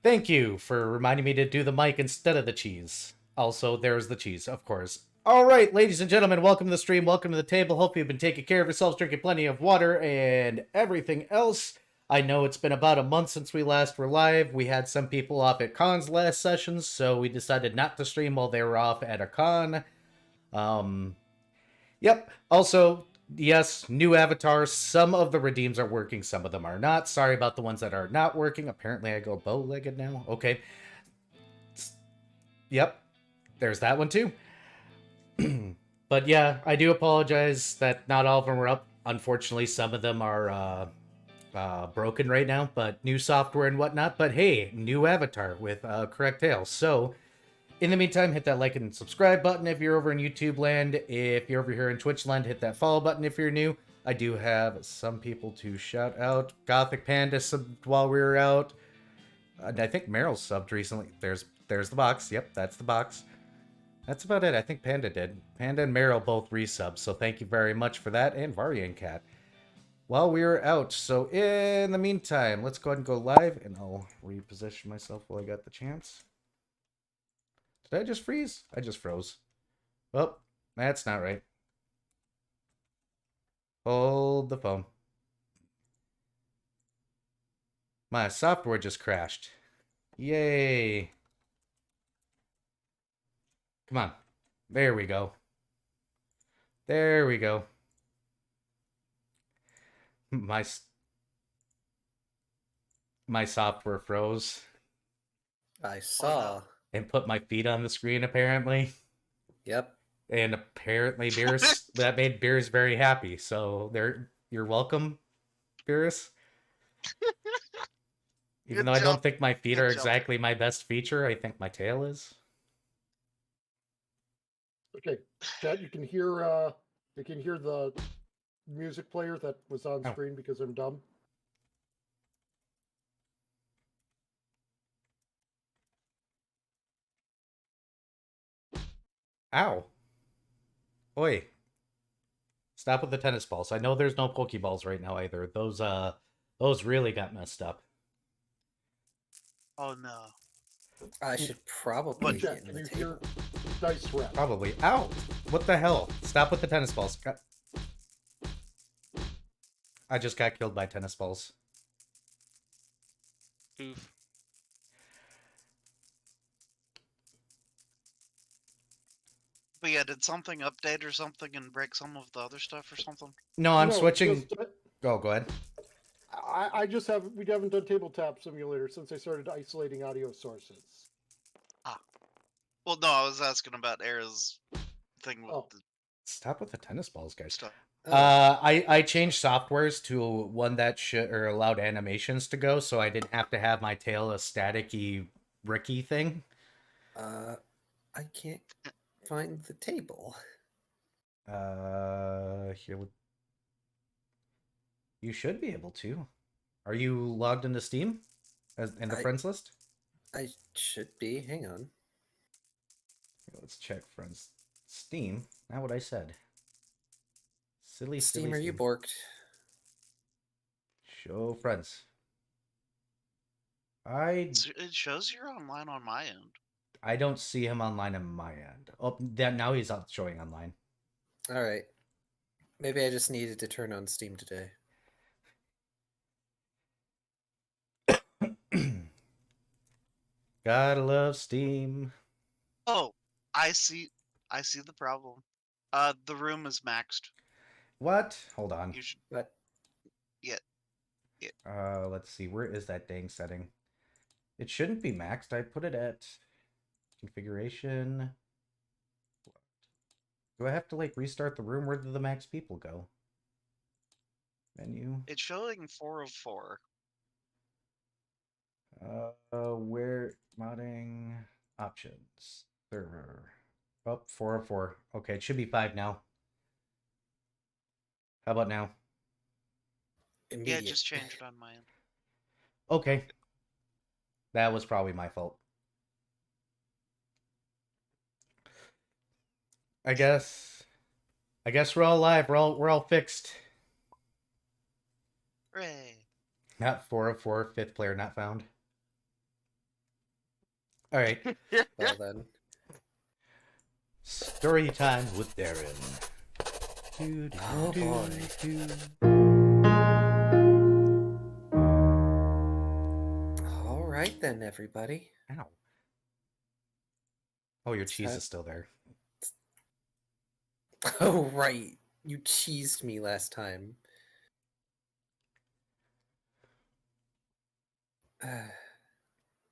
Thank you for reminding me to do the mic instead of the cheese. Also, there's the cheese, of course. All right, ladies and gentlemen, welcome to the stream. Welcome to the table. Hope you've been taking care of yourselves, drinking plenty of water and everything else. I know it's been about a month since we last were live. We had some people off at cons last sessions, so we decided not to stream while they were off at a con. Um, Yep. Also, yes, new avatars. Some of the redeems are working, some of them are not. Sorry about the ones that are not working. Apparently, I go bow-legged now. Okay. Yep. There's that one too. But yeah, I do apologize that not all of them are up. Unfortunately, some of them are broken right now, but new software and whatnot. But hey, new avatar with correct tail. So in the meantime, hit that like and subscribe button if you're over in YouTube land. If you're over here in Twitch land, hit that follow button if you're new. I do have some people to shout out. Gothic Panda subbed while we were out. And I think Meryl's subbed recently. There's the box. Yep, that's the box. That's about it. I think Panda did. Panda and Meryl both resubbed, so thank you very much for that. And Varian Cat. While we were out, so in the meantime, let's go ahead and go live, and I'll reposition myself while I got the chance. Did I just freeze? I just froze. Well, that's not right. Hold the phone. My software just crashed. Yay. Come on. There we go. There we go. My software froze. I saw. And put my feet on the screen, apparently. Yep. And apparently Beerus that made Beerus very happy. So you're welcome, Beerus. Even though I don't think my feet are exactly my best feature, I think my tail is. Okay, Chad, you can hear the music player that was on screen because I'm dumb. Ow. Oi. Stop with the tennis balls. I know there's no Pokeballs right now either. Those really got messed up. Oh no. I should probably Chad, can you hear dice rap? Probably. Ow! What the hell? Stop with the tennis balls. I just got killed by tennis balls. Oof. But yeah, did something update or something and break some of the other stuff or something? No, I'm No, switching. just, Go ahead. we haven't done Tabletop Simulator since I started isolating audio sources. Ah. Well, no, I was asking about Era's thing with the Stop with the tennis balls, guys. stuff. I changed softwares to one that allowed animations to go, so I didn't have to have my tail a staticky Ricky thing. I can't find the table. Here. You should be able to. Are you logged into Steam? In the friends list? I should be. Hang on. Let's check friends. Steam. Not what I said. Silly Steam, are you borked? Show friends. It shows you're online on my end. I don't see him online on my end. Oh, now he's not showing online. All right. Maybe I just needed to turn on Steam today. Gotta love Steam. Oh, I see the problem. The room is maxed. What? Hold on. You should. But yeah. Let's see. Where is that dang setting? It shouldn't be maxed. I put it at configuration. Do I have to like restart the room? Where did the max people go? Menu. It's showing 4 of 4. Where modding options server. Oh, 4 of 4. Okay, it should be 5 now. How about now? Yeah, just change it on my end. Okay. That was probably my fault. I guess we're all live. We're all fixed. Hooray. Not 4 of 4. 5th player not found. All right. Well then. Story time with Darren. Oh boy. All right then, everybody. Ow. Oh, your It's cheese time- is still there. Oh right, you cheesed me last time.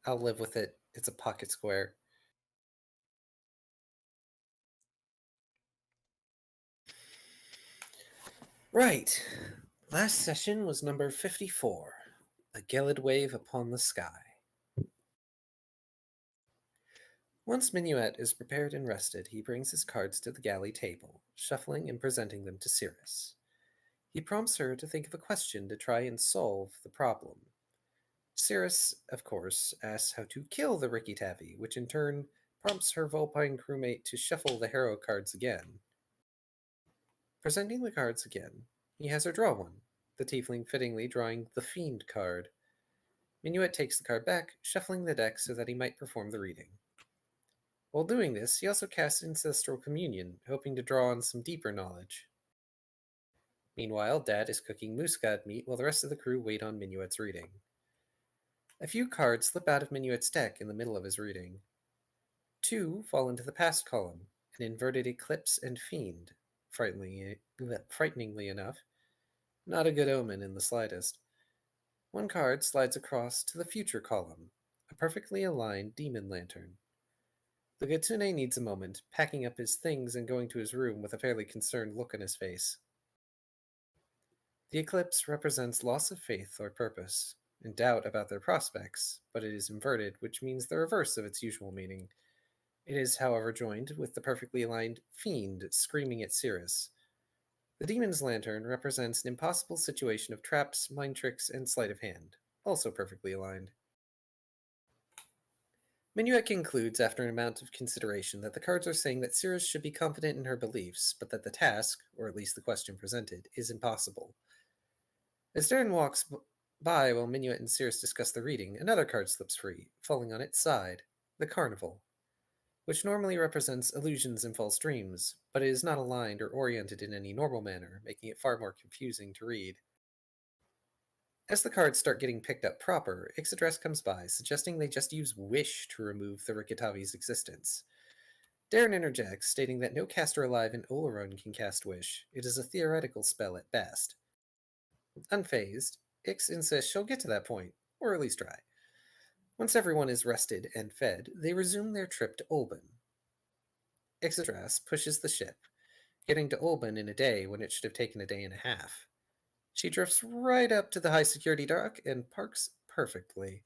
I'll live with it. It's a pocket square. Right. Last session was number 54. A Gelid Wave Upon the Sky. Once Minuet is prepared and rested, he brings his cards to the galley table, shuffling and presenting them to Cirrus. He prompts her to think of a question to try and solve the problem. Cirrus, of course, asks how to kill the Ricky Tavi, which in turn prompts her Vulpine crewmate to shuffle the hero cards again. Presenting the cards again, he has her draw one, the tiefling fittingly drawing the Fiend card. Minuet takes the card back, shuffling the deck so that he might perform the reading. While doing this, he also casts Ancestral Communion, hoping to draw on some deeper knowledge. Meanwhile, Dad is cooking muscad meat while the rest of the crew wait on Minuet's reading. A few cards slip out of Minuet's deck in the middle of his reading. 2 fall into the past column, an inverted Eclipse and Fiend, frighteningly enough. Not a good omen in the slightest. 1 card slides across to the future column, a perfectly aligned Demon Lantern. The Gatsune needs a moment, packing up his things and going to his room with a fairly concerned look on his face. The eclipse represents loss of faith or purpose, and doubt about their prospects, but it is inverted, which means the reverse of its usual meaning. It is, however, joined with the perfectly aligned Fiend screaming at Cirrus. The Demon's Lantern represents an impossible situation of traps, mind tricks, and sleight of hand, also perfectly aligned. Minuet concludes after an amount of consideration that the cards are saying that Cirrus should be confident in her beliefs, but that the task, or at least the question presented, is impossible. As Darren walks by while Minuet and Cirrus discuss the reading, another card slips free, falling on its side, the Carnival, which normally represents illusions and false dreams, but it is not aligned or oriented in any normal manner, making it far more confusing to read. As the cards start getting picked up proper, Ixaddress comes by, suggesting they just use Wish to remove the Rikitavi's existence. Darren interjects, stating that no caster alive in Oleron can cast Wish. It is a theoretical spell at best. Unfazed, Ix insists she'll get to that point, or at least try. Once everyone is rested and fed, they resume their trip to Olban. Ixaddress pushes the ship, getting to Olban in a day when it should have taken a day and a half. She drifts right up to the high-security dock and parks perfectly.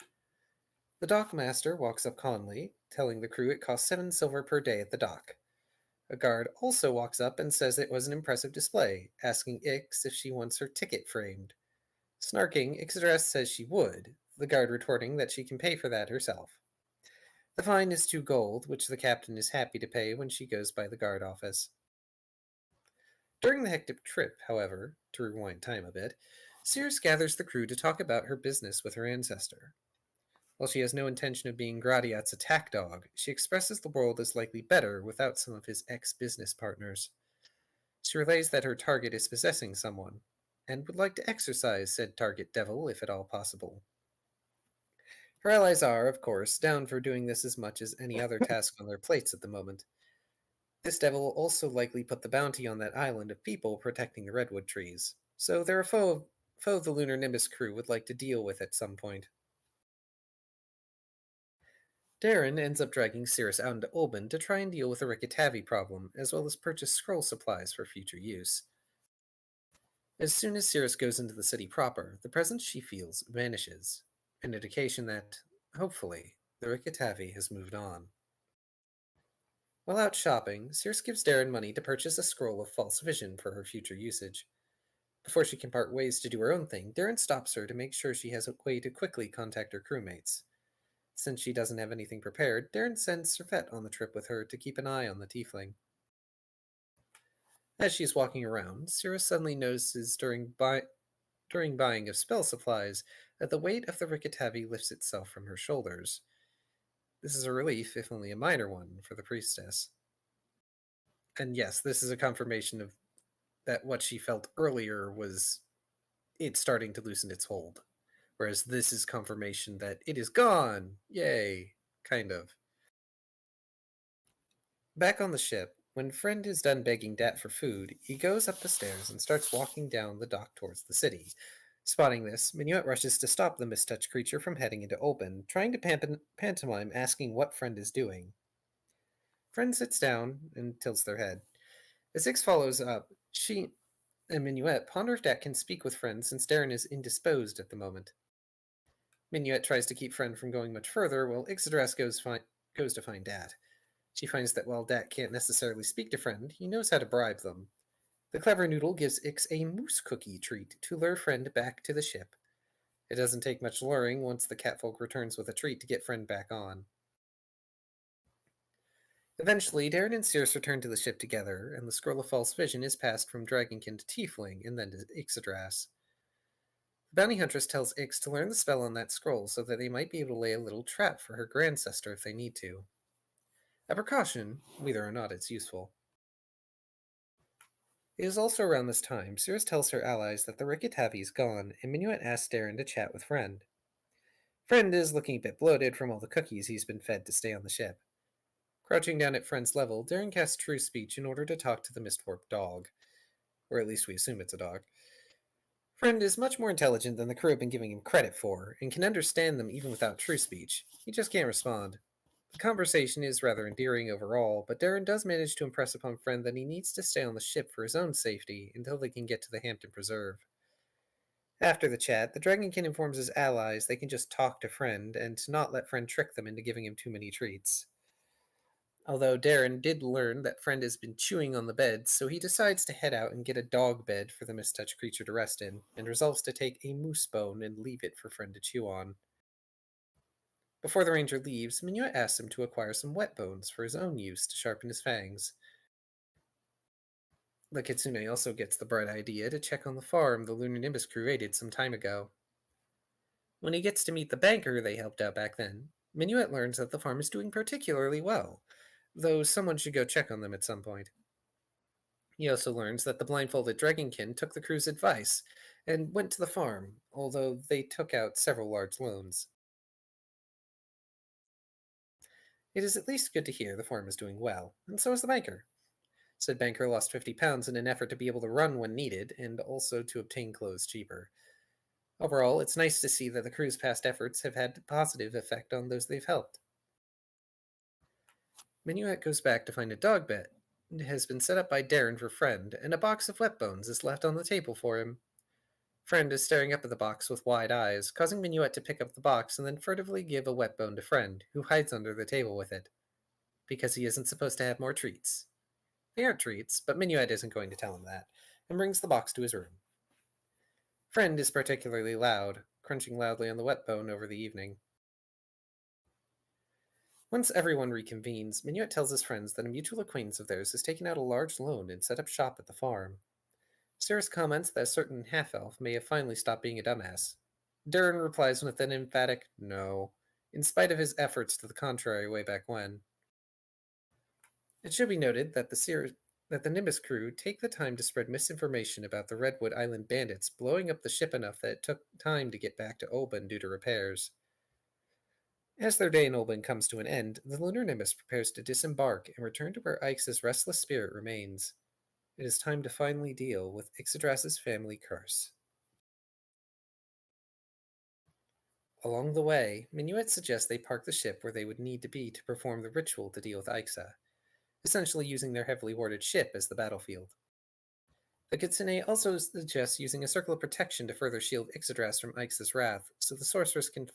The dockmaster walks up calmly, telling the crew it costs 7 silver per day at the dock. A guard also walks up and says it was an impressive display, asking Ix if she wants her ticket framed. Snarking, Ixaddress says she would, the guard retorting that she can pay for that herself. The fine is 2 gold, which the captain is happy to pay when she goes by the guard office. During the hectic trip, however, to rewind time a bit, Cirrus gathers the crew to talk about her business with her ancestor. While she has no intention of being Gradiat's attack dog, she expresses the world is likely better without some of his ex-business partners. She relays that her target is possessing someone, and would like to exorcise said target devil if at all possible. Her allies are, of course, down for doing this as much as any other task on their plates at the moment. This devil will also likely put the bounty on that island of people protecting the redwood trees, so they're a foe the Lunar Nimbus crew would like to deal with at some point. Darren ends up dragging Cirrus out into Olban to try and deal with the Rikitavi problem, as well as purchase scroll supplies for future use. As soon as Cirrus goes into the city proper, the presence she feels vanishes, an indication that, hopefully, the Rikitavi has moved on. While out shopping, Cirrus gives Darren money to purchase a scroll of false vision for her future usage. Before she can part ways to do her own thing, Darren stops her to make sure she has a way to quickly contact her crewmates. Since she doesn't have anything prepared, Darren sends Servette on the trip with her to keep an eye on the tiefling. As she's walking around, Cirrus suddenly notices during buying of spell supplies that the weight of the Rikitavi lifts itself from her shoulders. This is a relief, if only a minor one, for the priestess. And yes, this is a confirmation of that what she felt earlier was it starting to loosen its hold. Whereas this is confirmation that it is gone. Yay. Kind of. Back on the ship, when Friend is done begging Dat for food, he goes up the stairs and starts walking down the dock towards the city. Spotting this, Minuet rushes to stop the mistouched creature from heading into Open, trying to pantomime asking what Friend is doing. Friend sits down and tilts their head. As Ix follows up, she and Minuet ponder if Dat can speak with Friend since Darren is indisposed at the moment. Minuet tries to keep Friend from going much further, while Ixodras goes to find Dat. She finds that while Dat can't necessarily speak to Friend, he knows how to bribe them. The clever noodle gives Ix a moose cookie treat to lure Friend back to the ship. It doesn't take much luring once the catfolk returns with a treat to get Friend back on. Eventually, Darren and Circe return to the ship together, and the scroll of false vision is passed from Dragonkin to Tiefling and then to Ixodras. The bounty huntress tells Ix to learn the spell on that scroll so that they might be able to lay a little trap for her grandsister if they need to. A precaution, whether or not it's useful. It is also around this time Circe tells her allies that the Rikitavi is gone, and Minuet asks Darren to chat with Friend. Friend is looking a bit bloated from all the cookies he's been fed to stay on the ship. Crouching down at Friend's level, Darren casts True Speech in order to talk to the Mistwarp dog. Or at least we assume it's a dog. Friend is much more intelligent than the crew have been giving him credit for, and can understand them even without True Speech. He just can't respond. The conversation is rather endearing overall, but Darren does manage to impress upon Friend that he needs to stay on the ship for his own safety until they can get to the Hampton Preserve. After the chat, the Dragonkin informs his allies they can just talk to Friend and to not let Friend trick them into giving him too many treats. Although Darren did learn that Friend has been chewing on the bed, so he decides to head out and get a dog bed for the mistouched creature to rest in, and resolves to take a moose bone and leave it for Friend to chew on. Before the ranger leaves, Minuet asks him to acquire some wet bones for his own use to sharpen his fangs. The Kitsune also gets the bright idea to check on the farm the Lunar Nimbus crew raided some time ago. When he gets to meet the banker they helped out back then, Minuet learns that the farm is doing particularly well, though someone should go check on them at some point. He also learns that the blindfolded Dragonkin took the crew's advice and went to the farm, although they took out several large loans. It is at least good to hear the farm is doing well, and so is the banker. Said banker lost 50 pounds in an effort to be able to run when needed, and also to obtain clothes cheaper. Overall, it's nice to see that the crew's past efforts have had a positive effect on those they've helped. Minuet goes back to find a dog bed. It has been set up by Darren for Friend, and a box of wet bones is left on the table for him. Friend is staring up at the box with wide eyes, causing Minuet to pick up the box and then furtively give a wet bone to Friend, who hides under the table with it. Because he isn't supposed to have more treats. They aren't treats, but Minuet isn't going to tell him that, and brings the box to his room. Friend is particularly loud, crunching loudly on the wet bone over the evening. Once everyone reconvenes, Minuet tells his friends that a mutual acquaintance of theirs has taken out a large loan and set up shop at the farm. Circe comments that a certain half-elf may have finally stopped being a dumbass. Darren replies with an emphatic no, in spite of his efforts to the contrary way back when. It should be noted that the Nimbus crew take the time to spread misinformation about the Redwood Island bandits blowing up the ship enough that it took time to get back to Oban due to repairs. As their day in Oban comes to an end, the Lunar Nimbus prepares to disembark and return to where Ix's restless spirit remains. It is time to finally deal with Ixodras's family curse. Along the way, Minuet suggests they park the ship where they would need to be to perform the ritual to deal with Ixa, essentially using their heavily warded ship as the battlefield. The Kitsune also suggests using a circle of protection to further shield Ixodras from Ix's wrath, so the sorceress can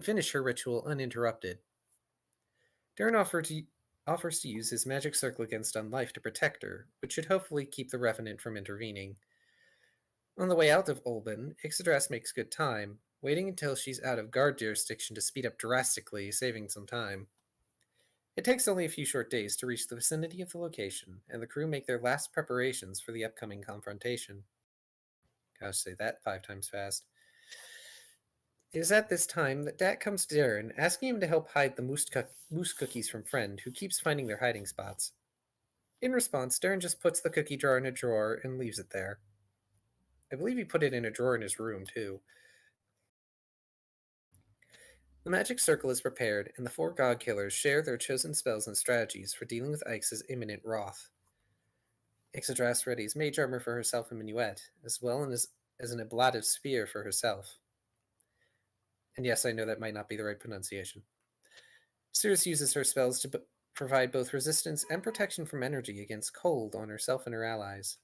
finish her ritual uninterrupted. Darren offers to use his magic circle against Unlife to protect her, which should hopefully keep the Revenant from intervening. On the way out of Olban, Ixodras makes good time, waiting until she's out of guard jurisdiction to speed up drastically, saving some time. It takes only a few short days to reach the vicinity of the location, and the crew make their last preparations for the upcoming confrontation. Gosh, say that 5 times fast. It is at this time that Dat comes to Darren, asking him to help hide the moose cookies from Friend, who keeps finding their hiding spots. In response, Darren just puts the cookie jar in a drawer and leaves it there. I believe he put it in a drawer in his room, too. The magic circle is prepared, and the 4 god killers share their chosen spells and strategies for dealing with Ix's imminent wrath. Ixodras readies mage armor for herself and Minuet, as well as an ablative spear for herself. And yes, I know that might not be the right pronunciation. Cirrus uses her spells to provide both resistance and protection from energy against cold on herself and her allies.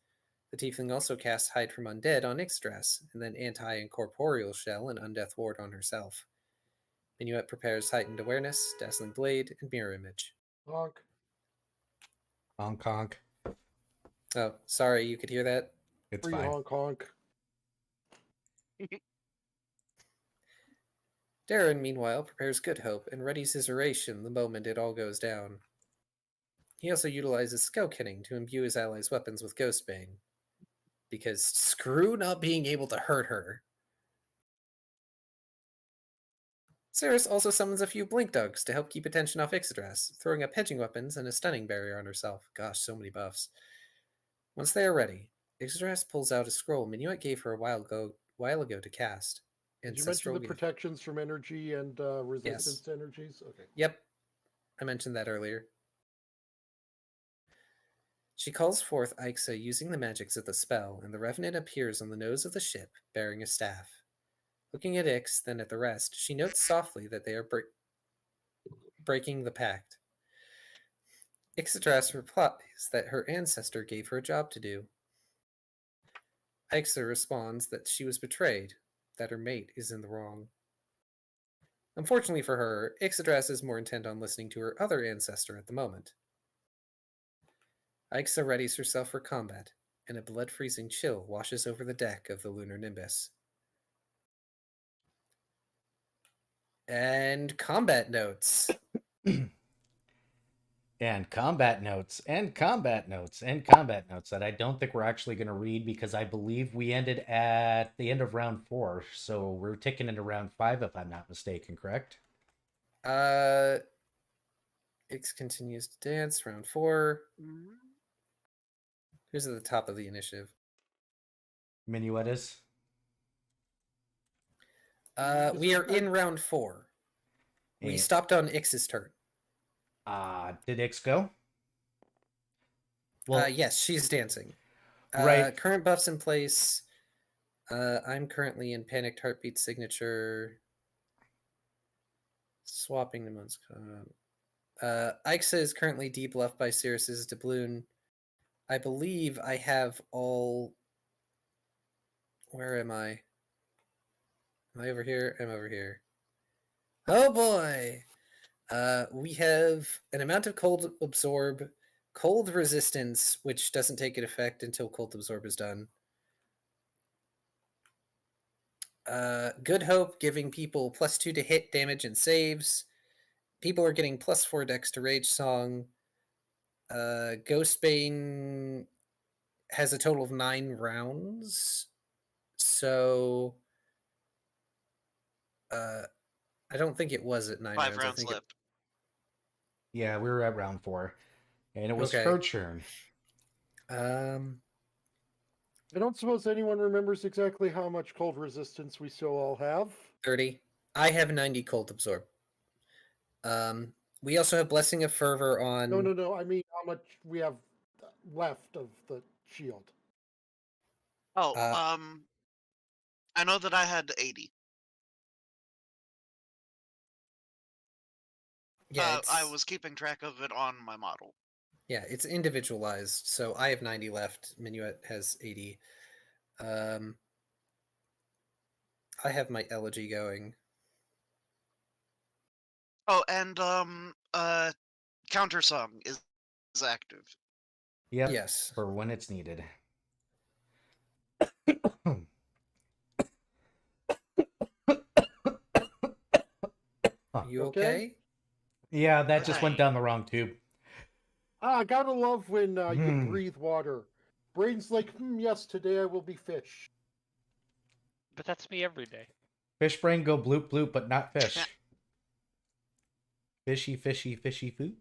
The tiefling also casts Hide from Undead on Ixodras, and then Anti-Incorporeal Shell and Undeath Ward on herself. Minuet prepares Heightened Awareness, Dazzling Blade, and Mirror Image. Honk. Honk honk. Oh, sorry, you could hear that? It's Free fine. honk honk. Darren, meanwhile, prepares Good Hope and readies his oration the moment it all goes down. He also utilizes Skullcanning to imbue his allies' weapons with Ghostbane. Because screw not being able to hurt her. Cirrus also summons a few Blink Dogs to help keep attention off Ixodras, throwing up hedging weapons and a stunning barrier on herself. Gosh, so many buffs. Once they are ready, Ixodras pulls out a scroll Minuet gave her a while ago to cast. Did you mention the protections from energy and resistance to energies? Okay. Yep, I mentioned that earlier. She calls forth Ixa using the magics of the spell, and the Revenant appears on the nose of the ship, bearing a staff. Looking at Ix, then at the rest, she notes softly that they are breaking the pact. Ixodras replies that her ancestor gave her a job to do. Ixa responds that she was betrayed, that her mate is in the wrong. Unfortunately for her, Ixodras is more intent on listening to her other ancestor at the moment. Ixa readies herself for combat, and a blood-freezing chill washes over the deck of the Lunar Nimbus. And combat notes. And combat notes, and combat notes, and combat notes that I don't think we're actually going to read because I believe we ended at the end of round 4, so we're ticking into round 5 if I'm not mistaken, correct? Ix continues to dance, round 4. Who's at the top of the initiative? Minuet is? We are in round 4. We stopped on Ix's turn. Did Ix go? Well, yes, she's dancing. Right. Current buffs in place. I'm currently in Panicked Heartbeat signature. Swapping the months. Ixa is currently debluffed by Cirrus's doubloon. I believe I have all. Where am I? Am I over here? I'm over here. Oh boy! We have an amount of Cold Absorb, Cold Resistance, which doesn't take an effect until Cold Absorb is done. Good Hope, giving people +2 to hit, damage, and saves. People are getting +4 dex to Rage Song. Ghostbane has a total of 9 rounds. So, I don't think it was at 9 5 rounds. rounds left. Yeah, we were at round 4. And it was Okay. her turn. I don't suppose anyone remembers exactly how much cold resistance we still all have. 30. I have 90 Cold Absorb. We also have Blessing of Fervor on... No. I mean how much we have left of the shield. Oh, I know that I had 80. Yeah, I was keeping track of it on my model. Yeah, it's individualized. So I have 90 left. Minuet has 80. I have my elegy going. Oh, and counter song is active. Yep. Yes. For when it's needed. You okay? Yeah, that just went Right. down the wrong tube. Gotta love when you can breathe water. Brain's like, yes, today I will be fish. But that's me every day. Fish brain go bloop bloop, but not fish. Fishy, fishy, fishy food.